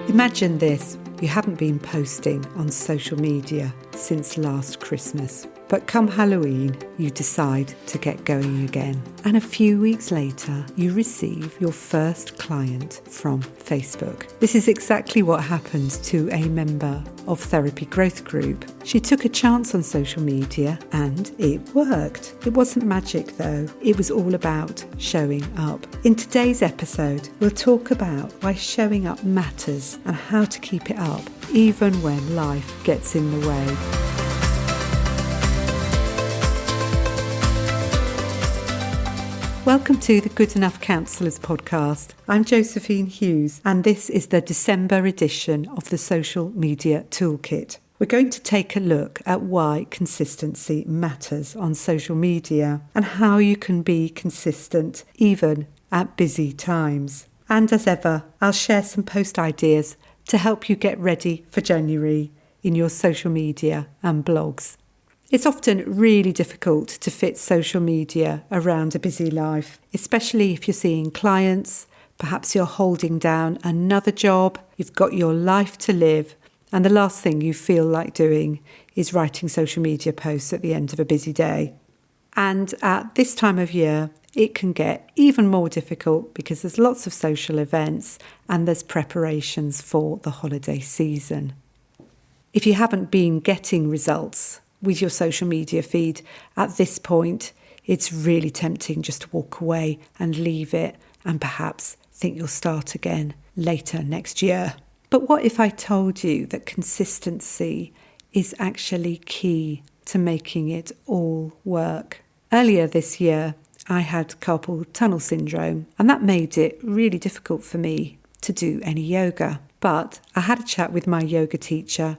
Imagine this, you haven't been posting on social media since last Christmas, but come Halloween, you decide to get going again. And a few weeks later, you receive your first client from Facebook. This is exactly what happened to a member of Therapy Growth Group. She took a chance on social media and it worked. It wasn't magic though. It was all about showing up. In today's episode, we'll talk about why showing up matters and how to keep it up, even when life gets in the way. Welcome to the Good Enough Counsellors podcast. I'm Josephine Hughes and this is the December edition of the Social Media Toolkit. We're going to take a look at why consistency matters on social media and how you can be consistent even at busy times. And as ever, I'll share some post ideas to help you get ready for January in your social media and blogs. It's often really difficult to fit social media around a busy life, especially if you're seeing clients, perhaps you're holding down another job, you've got your life to live, and the last thing you feel like doing is writing social media posts at the end of a busy day. And at this time of year, it can get even more difficult because there's lots of social events and there's preparations for the holiday season. If you haven't been getting results with your social media feed at this point, it's really tempting just to walk away and leave it and perhaps think you'll start again later next year. But what if I told you that consistency is actually key to making it all work? Earlier this year, I had carpal tunnel syndrome, and that made it really difficult for me to do any yoga. But I had a chat with my yoga teacher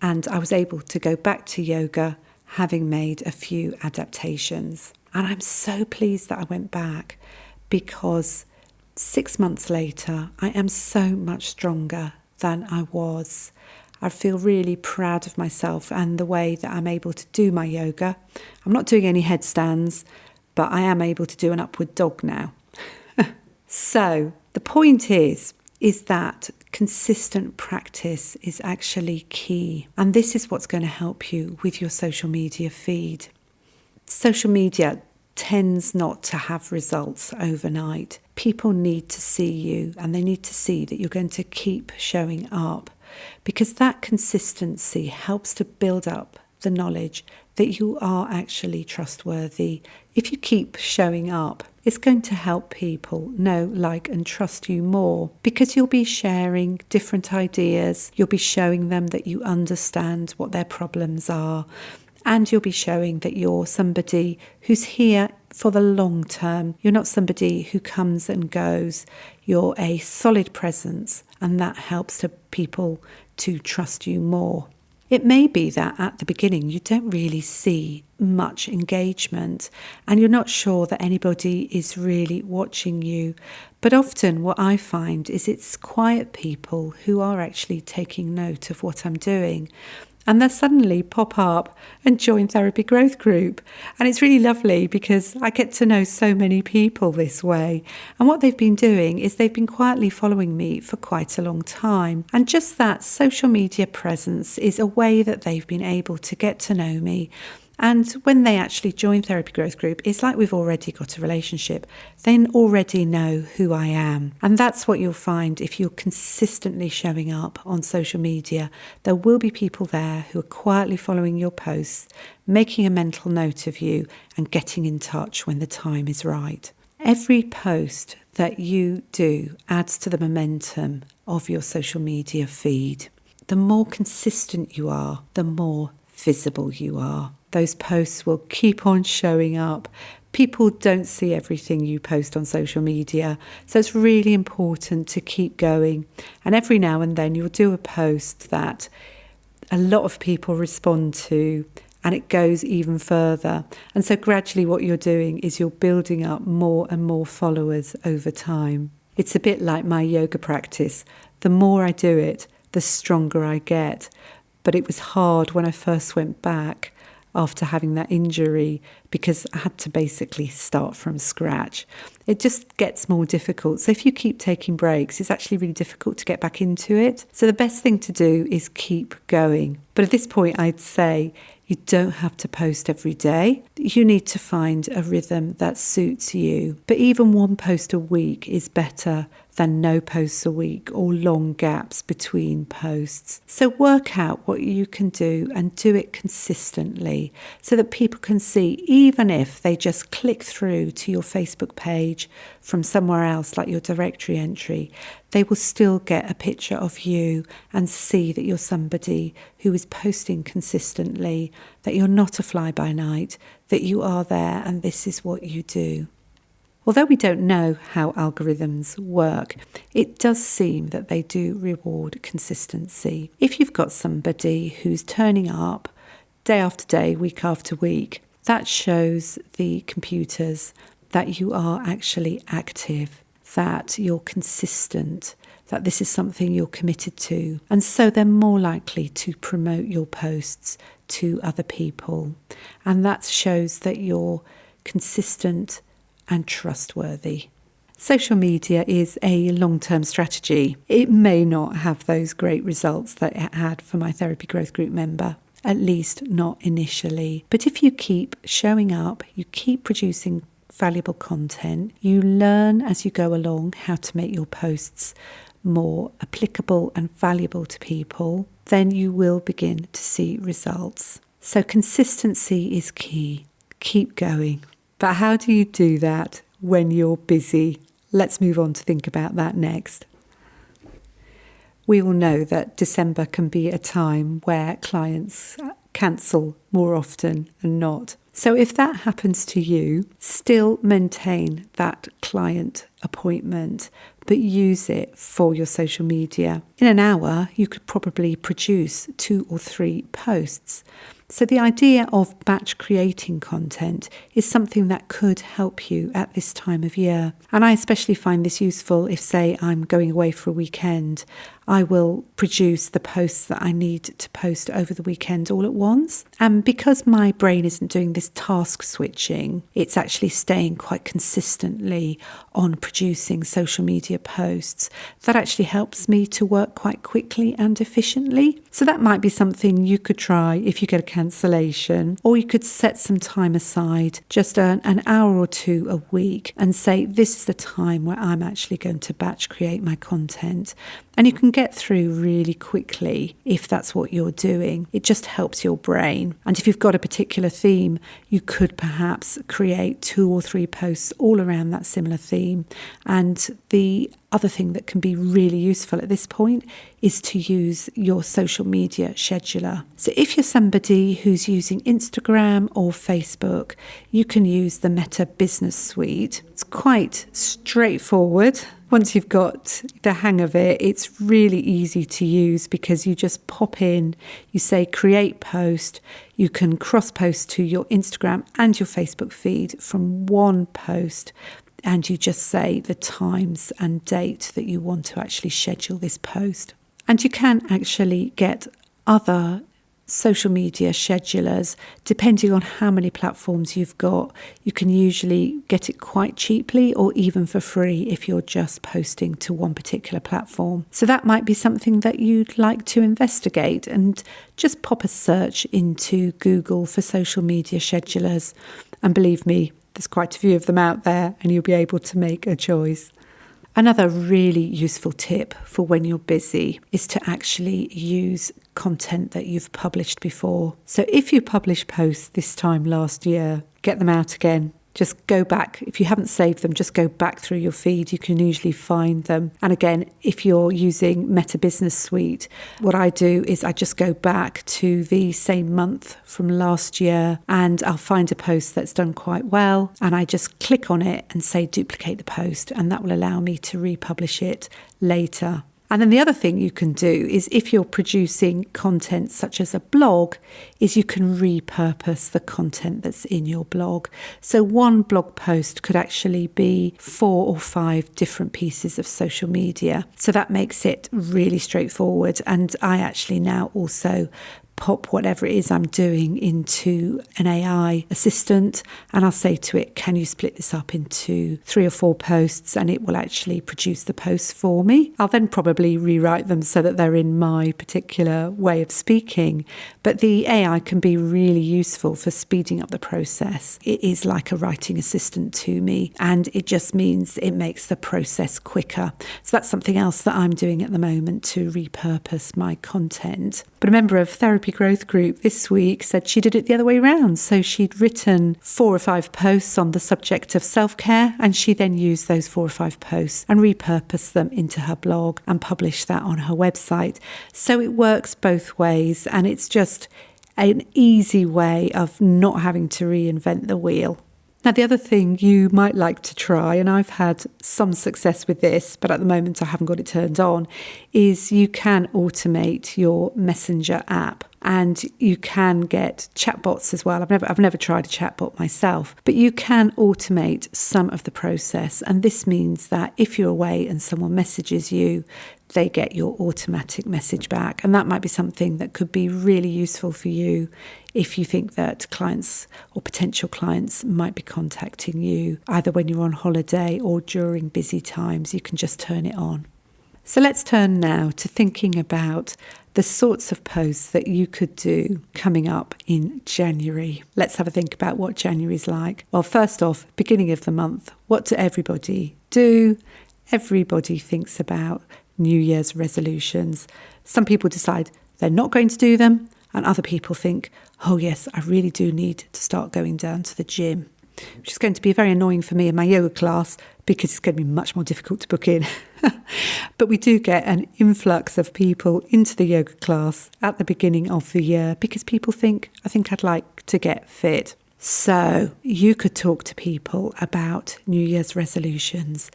and I was able to go back to yoga, having made a few adaptations. And I'm so pleased that I went back because 6 months later, I am so much stronger than I was. I feel really proud of myself and the way that I'm able to do my yoga. I'm not doing any headstands, but I am able to do an upward dog now. So the point is that consistent practice is actually key. And this is what's going to help you with your social media feed. Social media tends not to have results overnight. People need to see you and they need to see that you're going to keep showing up, because that consistency helps to build up the knowledge that you are actually trustworthy. If you keep showing up, it's going to help people know, like, and trust you more, because you'll be sharing different ideas. You'll be showing them that you understand what their problems are, and you'll be showing that you're somebody who's here for the long term. You're not somebody who comes and goes. You're a solid presence, and that helps to people to trust you more. It may be that at the beginning you don't really see much engagement and you're not sure that anybody is really watching you. But often what I find is it's quiet people who are actually taking note of what I'm doing. And they'll suddenly pop up and join Therapy Growth Group. And it's really lovely because I get to know so many people this way. And what they've been doing is they've been quietly following me for quite a long time. And just that social media presence is a way that they've been able to get to know me. And when they actually join Therapy Growth Group, it's like we've already got a relationship. They already know who I am. And that's what you'll find if you're consistently showing up on social media. There will be people there who are quietly following your posts, making a mental note of you and getting in touch when the time is right. Every post that you do adds to the momentum of your social media feed. The more consistent you are, the more visible you are. Those posts will keep on showing up. People don't see everything you post on social media, so it's really important to keep going. And every now and then you'll do a post that a lot of people respond to, and it goes even further. And so gradually what you're doing is you're building up more and more followers over time. It's a bit like my yoga practice. The more I do it, the stronger I get. But it was hard when I first went back. after having that injury because I had to basically start from scratch. It just gets more difficult. So if you keep taking breaks, it's actually really difficult to get back into it. So the best thing to do is keep going. But at this point, I'd say you don't have to post every day. You need to find a rhythm that suits you. But even one post a week is better than no posts a week or long gaps between posts. So work out what you can do and do it consistently so that people can see, even if they just click through to your Facebook page from somewhere else like your directory entry, they will still get a picture of you and see that you're somebody who is posting consistently, that you're not a fly-by-night, that you are there and this is what you do. Although we don't know how algorithms work, it does seem that they do reward consistency. If you've got somebody who's turning up day after day, week after week, that shows the computers that you are actually active, that you're consistent, that this is something you're committed to. And so they're more likely to promote your posts to other people. And that shows that you're consistent and trustworthy. Social media is a long-term strategy. It may not have those great results that it had for my therapy growth group member, at least not initially. But if you keep showing up, you keep producing valuable content, you learn as you go along how to make your posts more applicable and valuable to people, then you will begin to see results. So consistency is key. Keep going. But how do you do that when you're busy? Let's move on to think about that next. We all know that December can be a time where clients cancel more often than not. So if that happens to you, still maintain that client appointment, but use it for your social media. In an hour, you could probably produce 2 or 3 posts. So the idea of batch creating content is something that could help you at this time of year. And I especially find this useful if, say, I'm going away for a weekend. I will produce the posts that I need to post over the weekend all at once. And because my brain isn't doing this task switching, it's actually staying quite consistently on producing social media posts. That actually helps me to work quite quickly and efficiently. So that might be something you could try if you get a cancellation, or you could set some time aside, just an hour or 2 a week, and say, this is the time where I'm actually going to batch create my content. And you can get through really quickly if that's what you're doing. It just helps your brain. And if you've got a particular theme, you could perhaps create 2 or 3 posts all around that similar theme. And the other thing that can be really useful at this point is to use your social media scheduler. So if you're somebody who's using Instagram or Facebook, you can use the Meta Business Suite. It's quite straightforward. Once you've got the hang of it, it's really easy to use because you just pop in, you say create post, you can cross post to your Instagram and your Facebook feed from one post, and you just say the times and date that you want to actually schedule this post. And you can actually get other social media schedulers depending on how many platforms you've got. You can usually get it quite cheaply or even for free if you're just posting to one particular platform. So that might be something that you'd like to investigate, and just pop a search into Google for social media schedulers, and believe me, there's quite a few of them out there and you'll be able to make a choice. Another really useful tip for when you're busy is to actually use content that you've published before. So if you published posts this time last year, get them out again. Just go back. If you haven't saved them, just go back through your feed. You can usually find them. And again, if you're using Meta Business Suite, what I do is I just go back to the same month from last year and I'll find a post that's done quite well. And I just click on it and say duplicate the post, and that will allow me to republish it later. And then the other thing you can do is, if you're producing content such as a blog, is you can repurpose the content that's in your blog. So one blog post could actually be 4 or 5 different pieces of social media. So that makes it really straightforward. And I actually now also pop whatever it is I'm doing into an AI assistant, and I'll say to it, can you split this up into 3 or 4 posts, and it will actually produce the posts for me. I'll then probably rewrite them so that they're in my particular way of speaking, but the AI can be really useful for speeding up the process. It is like a writing assistant to me, and it just means it makes the process quicker. So that's something else that I'm doing at the moment to repurpose my content. But a member of Therapy Growth Group this week said she did it the other way around. So she'd written 4 or 5 posts on the subject of self-care, and she then used those 4 or 5 posts and repurposed them into her blog and published that on her website. So it works both ways, and it's just an easy way of not having to reinvent the wheel. Now, the other thing you might like to try, and I've had some success with this, but at the moment I haven't got it turned on, is you can automate your Messenger app. And you can get chatbots as well. I've never tried a chatbot myself, but you can automate some of the process. And this means that if you're away and someone messages you, they get your automatic message back. And that might be something that could be really useful for you if you think that clients or potential clients might be contacting you either when you're on holiday or during busy times. You can just turn it on. So let's turn now to thinking about the sorts of posts that you could do coming up in January. Let's have a think about what January's like. Well, first off, beginning of the month, what do everybody do? Everybody thinks about New Year's resolutions. Some people decide they're not going to do them, and other people think, oh yes, I really do need to start going down to the gym, which is going to be very annoying for me in my yoga class because it's going to be much more difficult to book in. But we do get an influx of people into the yoga class at the beginning of the year because people think, I think I'd like to get fit. So you could talk to people about New Year's resolutions.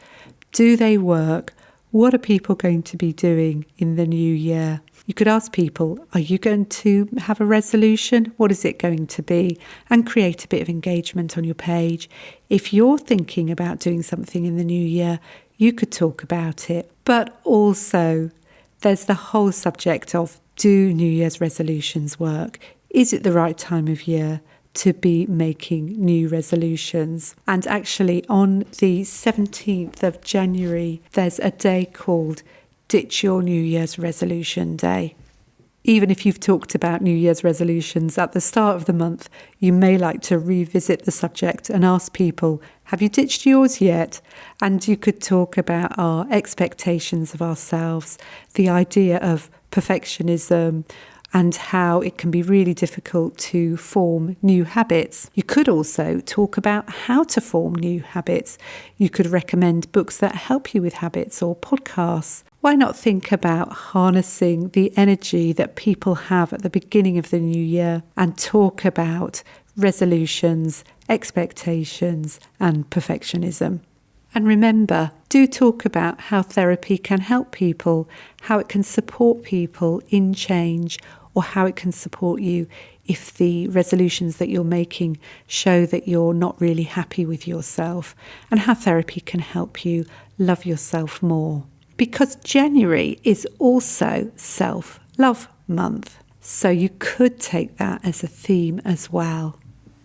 Do they work? What are people going to be doing in the new year? You could ask people, are you going to have a resolution? What is it going to be? And create a bit of engagement on your page. If you're thinking about doing something in the new year, you could talk about it. But also, there's the whole subject of, do New Year's resolutions work? Is it the right time of year to be making new resolutions? And actually, on the 17th of January, there's a day called Ditch Your New Year's Resolution Day. Even if you've talked about New Year's resolutions at the start of the month, you may like to revisit the subject and ask people, have you ditched yours yet? And you could talk about our expectations of ourselves, the idea of perfectionism, and how it can be really difficult to form new habits. You could also talk about how to form new habits. You could recommend books that help you with habits or podcasts. Why not think about harnessing the energy that people have at the beginning of the new year and talk about resolutions, expectations, and perfectionism? And remember, do talk about how therapy can help people, how it can support people in change, or how it can support you if the resolutions that you're making show that you're not really happy with yourself, and how therapy can help you love yourself more. Because January is also self-love month, so you could take that as a theme as well.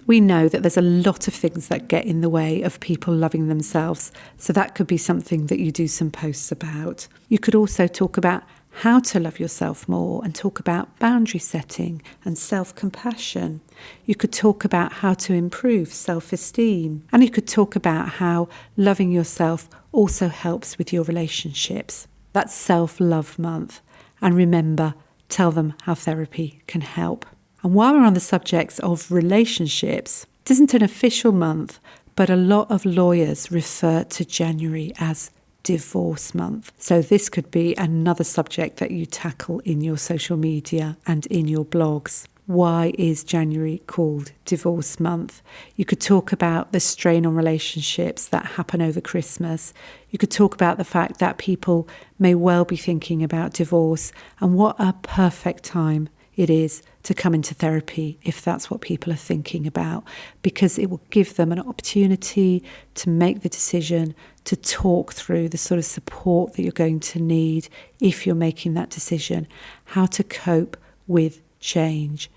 We know that there's a lot of things that get in the way of people loving themselves, so that could be something that you do some posts about. You could also talk about how to love yourself more and talk about boundary setting and self-compassion. You could talk about how to improve self-esteem, and you could talk about how loving yourself also helps with your relationships. That's Self-Love Month. And remember, tell them how therapy can help. And while we're on the subject of relationships, it isn't an official month, but a lot of lawyers refer to January as Divorce Month. So this could be another subject that you tackle in your social media and in your blogs. Why is January called Divorce Month? You could talk about the strain on relationships that happen over Christmas. You could talk about the fact that people may well be thinking about divorce, and what a perfect time it is to come into therapy if that's what people are thinking about, because it will give them an opportunity to make the decision, to talk through the sort of support that you're going to need if you're making that decision, how to cope with change.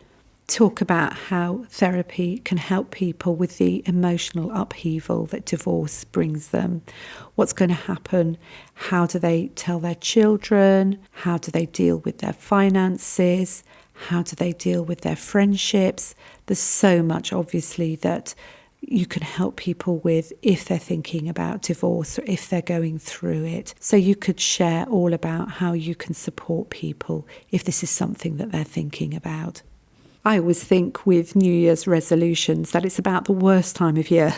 Talk about how therapy can help people with the emotional upheaval that divorce brings them. What's going to happen? How do they tell their children? How do they deal with their finances? How do they deal with their friendships? There's so much, obviously, that you can help people with if they're thinking about divorce or if they're going through it. So you could share all about how you can support people if this is something that they're thinking about. I always think with New Year's resolutions that it's about the worst time of year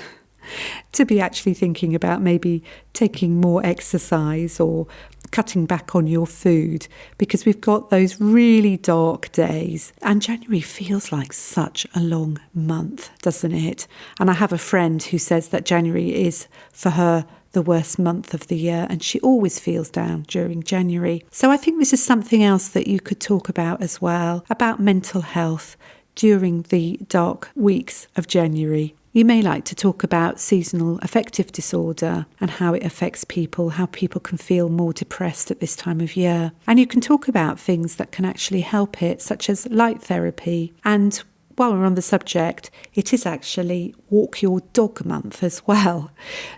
to be actually thinking about maybe taking more exercise or cutting back on your food, because we've got those really dark days, and January feels like such a long month, doesn't it? And I have a friend who says that January is for her the worst month of the year, and she always feels down during January. So I think this is something else that you could talk about as well, about mental health during the dark weeks of January. You may like to talk about seasonal affective disorder and how it affects people, how people can feel more depressed at this time of year. And you can talk about things that can actually help it, such as light therapy. And while we're on the subject, it is actually Walk Your Dog Month as well.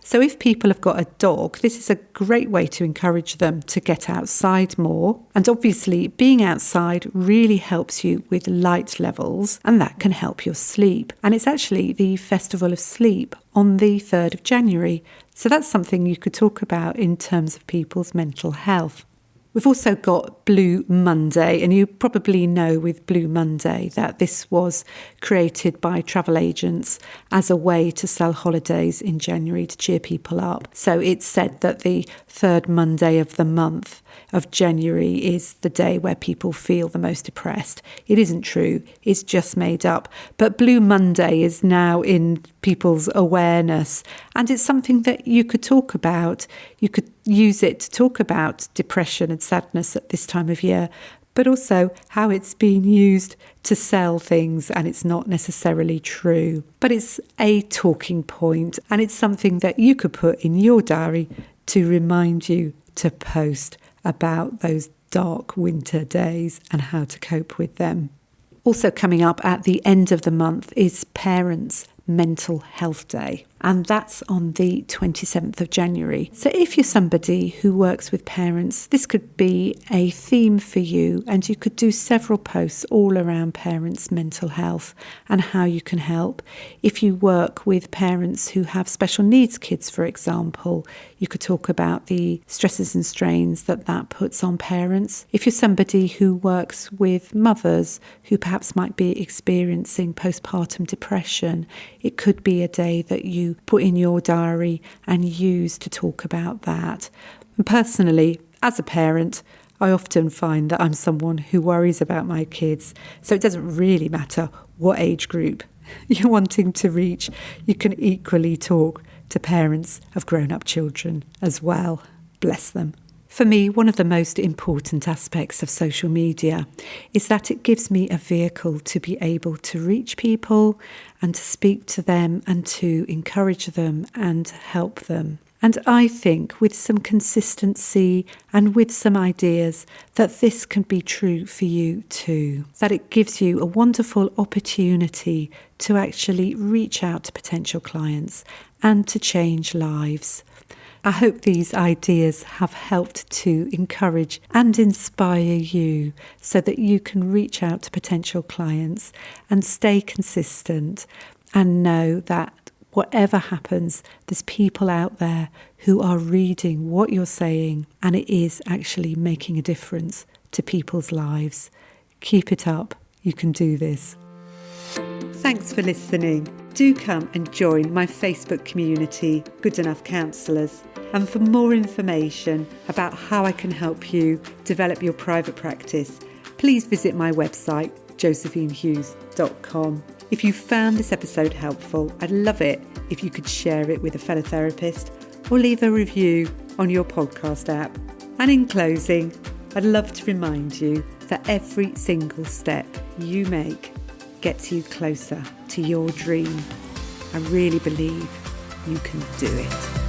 So if people have got a dog, this is a great way to encourage them to get outside more. And obviously, being outside really helps you with light levels, and that can help your sleep. And it's actually the Festival of Sleep on the 3rd of January. So that's something you could talk about in terms of people's mental health. We've also got Blue Monday, and you probably know with Blue Monday that this was created by travel agents as a way to sell holidays in January to cheer people up. So it's said that the third Monday of the month of January is the day where people feel the most depressed. It isn't true, it's just made up. But Blue Monday is now in people's awareness, and it's something that you could talk about. You could use it to talk about depression and sadness at this time of year, but also how it's been used to sell things and it's not necessarily true. But it's a talking point, and it's something that you could put in your diary to remind you to post about those dark winter days and how to cope with them. Also coming up at the end of the month is Parents' Mental Health Day, and that's on the 27th of January. So if you're somebody who works with parents, this could be a theme for you, and you could do several posts all around parents' mental health and how you can help. If you work with parents who have special needs kids, for example, you could talk about the stresses and strains that puts on parents. If you're somebody who works with mothers who perhaps might be experiencing postpartum depression, it could be a day that you put in your diary and use to talk about that. And personally, as a parent, I often find that I'm someone who worries about my kids. So it doesn't really matter what age group you're wanting to reach. You can equally talk to parents of grown-up children as well. Bless them. For me, one of the most important aspects of social media is that it gives me a vehicle to be able to reach people and to speak to them and to encourage them and help them. And I think with some consistency and with some ideas that this can be true for you too, that it gives you a wonderful opportunity to actually reach out to potential clients and to change lives. I hope these ideas have helped to encourage and inspire you so that you can reach out to potential clients and stay consistent and know that whatever happens, there's people out there who are reading what you're saying, and it is actually making a difference to people's lives. Keep it up. You can do this. Thanks for listening. Do come and join my Facebook community, Good Enough Counsellors. And for more information about how I can help you develop your private practice, please visit my website, josephinehughes.com. If you found this episode helpful, I'd love it if you could share it with a fellow therapist or leave a review on your podcast app. And in closing, I'd love to remind you that every single step you make gets you closer to your dream. I really believe you can do it.